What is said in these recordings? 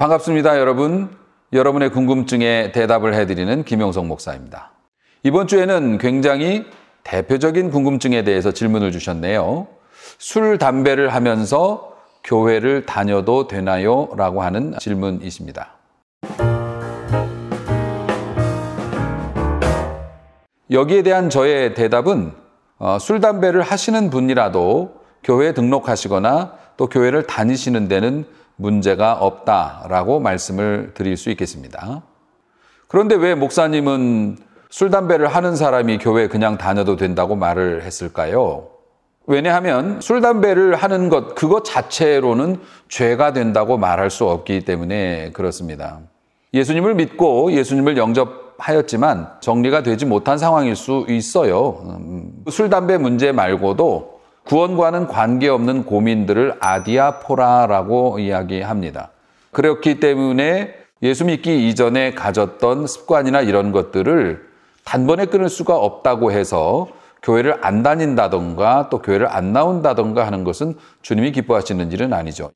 반갑습니다, 여러분. 여러분의 궁금증에 대답을 해드리는 김용석 목사입니다. 이번 주에는 굉장히 대표적인 궁금증에 대해서 질문을 주셨네요. 술, 담배를 하면서 교회를 다녀도 되나요? 라고 하는 질문이십니다. 여기에 대한 저의 대답은 술, 담배를 하시는 분이라도 교회에 등록하시거나 또 교회를 다니시는 데는 문제가 없다라고 말씀을 드릴 수 있겠습니다. 그런데 왜 목사님은 술, 담배를 하는 사람이 교회에 그냥 다녀도 된다고 말을 했을까요? 왜냐하면 술, 담배를 하는 것, 그것 자체로는 죄가 된다고 말할 수 없기 때문에 그렇습니다. 예수님을 믿고 예수님을 영접하였지만 정리가 되지 못한 상황일 수 있어요. 술, 담배 문제 말고도 구원과는 관계없는 고민들을 아디아포라라고 이야기합니다. 그렇기 때문에 예수 믿기 이전에 가졌던 습관이나 이런 것들을 단번에 끊을 수가 없다고 해서 교회를 안 다닌다던가 또 교회를 안 나온다던가 하는 것은 주님이 기뻐하시는 일은 아니죠.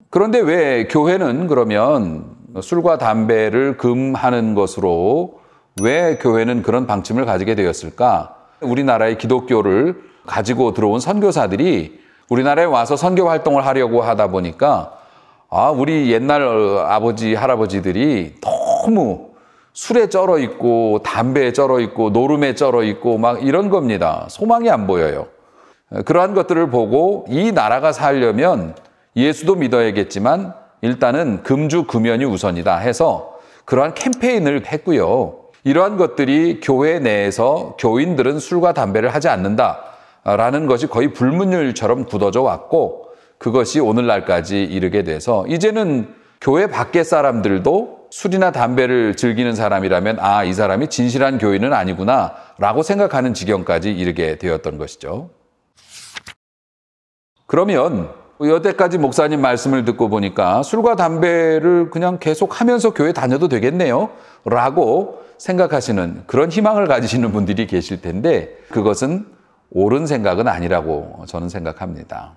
그런데 왜 교회는 그러면 술과 담배를 금하는 것으로 왜 교회는 그런 방침을 가지게 되었을까? 우리나라의 기독교를 가지고 들어온 선교사들이 우리나라에 와서 선교 활동을 하려고 하다 보니까 우리 옛날 아버지, 할아버지들이 너무 술에 쩔어 있고 담배에 쩔어 있고 노름에 쩔어 있고 막 이런 겁니다. 소망이 안 보여요. 그러한 것들을 보고 이 나라가 살려면 예수도 믿어야겠지만 일단은 금주 금연이 우선이다 해서 그러한 캠페인을 했고요. 이러한 것들이 교회 내에서 교인들은 술과 담배를 하지 않는다라는 것이 거의 불문율처럼 굳어져 왔고 그것이 오늘날까지 이르게 돼서 이제는 교회 밖의 사람들도 술이나 담배를 즐기는 사람이라면 이 사람이 진실한 교인은 아니구나 라고 생각하는 지경까지 이르게 되었던 것이죠. 그러면 여태까지 목사님 말씀을 듣고 보니까 술과 담배를 그냥 계속 하면서 교회 다녀도 되겠네요 라고 생각하시는 그런 희망을 가지시는 분들이 계실 텐데 그것은 옳은 생각은 아니라고 저는 생각합니다.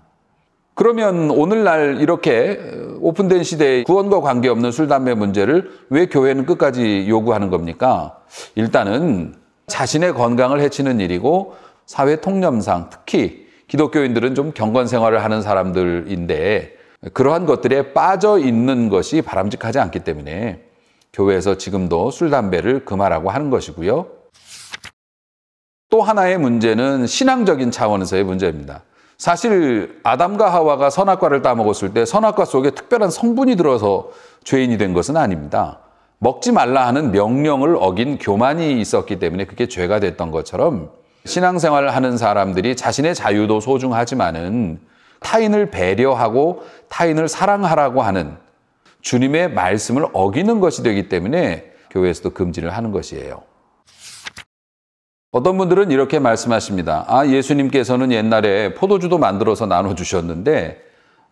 그러면 오늘날 이렇게 오픈된 시대에 구원과 관계없는 술, 담배 문제를 왜 교회는 끝까지 요구하는 겁니까? 일단은 자신의 건강을 해치는 일이고 사회 통념상 특히 기독교인들은 좀 경건 생활을 하는 사람들인데 그러한 것들에 빠져 있는 것이 바람직하지 않기 때문에 교회에서 지금도 술, 담배를 금하라고 하는 것이고요. 또 하나의 문제는 신앙적인 차원에서의 문제입니다. 사실 아담과 하와가 선악과를 따먹었을 때 선악과 속에 특별한 성분이 들어서 죄인이 된 것은 아닙니다. 먹지 말라 하는 명령을 어긴 교만이 있었기 때문에 그게 죄가 됐던 것처럼 신앙생활을 하는 사람들이 자신의 자유도 소중하지만은 타인을 배려하고 타인을 사랑하라고 하는 주님의 말씀을 어기는 것이 되기 때문에 교회에서도 금지를 하는 것이에요. 어떤 분들은 이렇게 말씀하십니다. 예수님께서는 옛날에 포도주도 만들어서 나눠주셨는데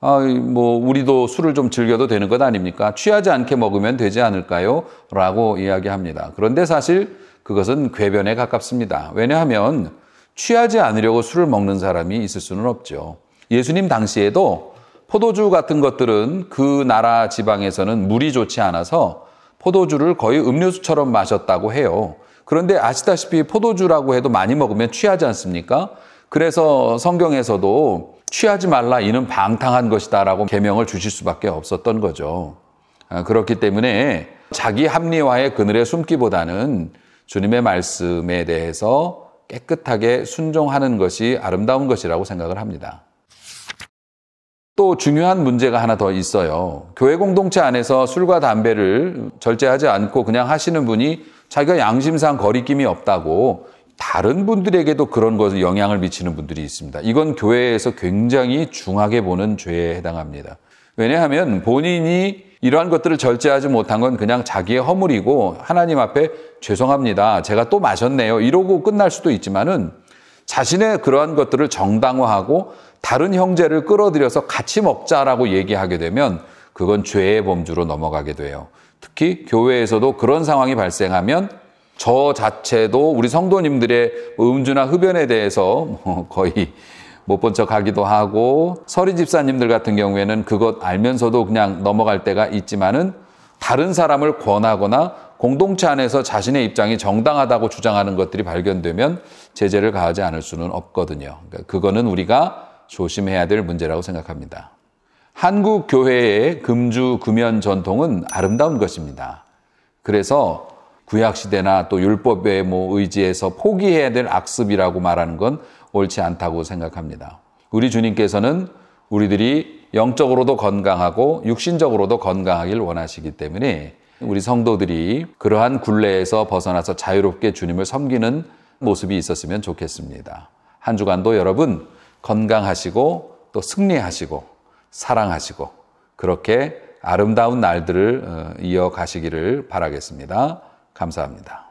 우리도 술을 좀 즐겨도 되는 것 아닙니까? 취하지 않게 먹으면 되지 않을까요? 라고 이야기합니다. 그런데 사실 그것은 궤변에 가깝습니다. 왜냐하면 취하지 않으려고 술을 먹는 사람이 있을 수는 없죠. 예수님 당시에도 포도주 같은 것들은 그 나라 지방에서는 물이 좋지 않아서 포도주를 거의 음료수처럼 마셨다고 해요. 그런데 아시다시피 포도주라고 해도 많이 먹으면 취하지 않습니까? 그래서 성경에서도 취하지 말라 이는 방탕한 것이다 라고 계명을 주실 수밖에 없었던 거죠. 그렇기 때문에 자기 합리화의 그늘에 숨기보다는 주님의 말씀에 대해서 깨끗하게 순종하는 것이 아름다운 것이라고 생각을 합니다. 또 중요한 문제가 하나 더 있어요. 교회 공동체 안에서 술과 담배를 절제하지 않고 그냥 하시는 분이 자기가 양심상 거리낌이 없다고 다른 분들에게도 그런 것에 영향을 미치는 분들이 있습니다. 이건 교회에서 굉장히 중하게 보는 죄에 해당합니다. 왜냐하면 본인이 이러한 것들을 절제하지 못한 건 그냥 자기의 허물이고 하나님 앞에 죄송합니다. 제가 또 마셨네요. 이러고 끝날 수도 있지만은 자신의 그러한 것들을 정당화하고 다른 형제를 끌어들여서 같이 먹자라고 얘기하게 되면 그건 죄의 범주로 넘어가게 돼요. 특히 교회에서도 그런 상황이 발생하면 저 자체도 우리 성도님들의 음주나 흡연에 대해서 거의 못 본 척 하기도 하고, 서리 집사님들 같은 경우에는 그것 알면서도 그냥 넘어갈 때가 있지만은 다른 사람을 권하거나 공동체 안에서 자신의 입장이 정당하다고 주장하는 것들이 발견되면 제재를 가하지 않을 수는 없거든요. 그러니까 그거는 우리가 조심해야 될 문제라고 생각합니다. 한국 교회의 금주 금연 전통은 아름다운 것입니다. 그래서 구약시대나 또 율법에 의지해서 포기해야 될 악습이라고 말하는 건 옳지 않다고 생각합니다. 우리 주님께서는 우리들이 영적으로도 건강하고 육신적으로도 건강하길 원하시기 때문에 우리 성도들이 그러한 굴레에서 벗어나서 자유롭게 주님을 섬기는 모습이 있었으면 좋겠습니다. 한 주간도 여러분 건강하시고 또 승리하시고 사랑하시고 그렇게 아름다운 날들을 이어가시기를 바라겠습니다. 감사합니다.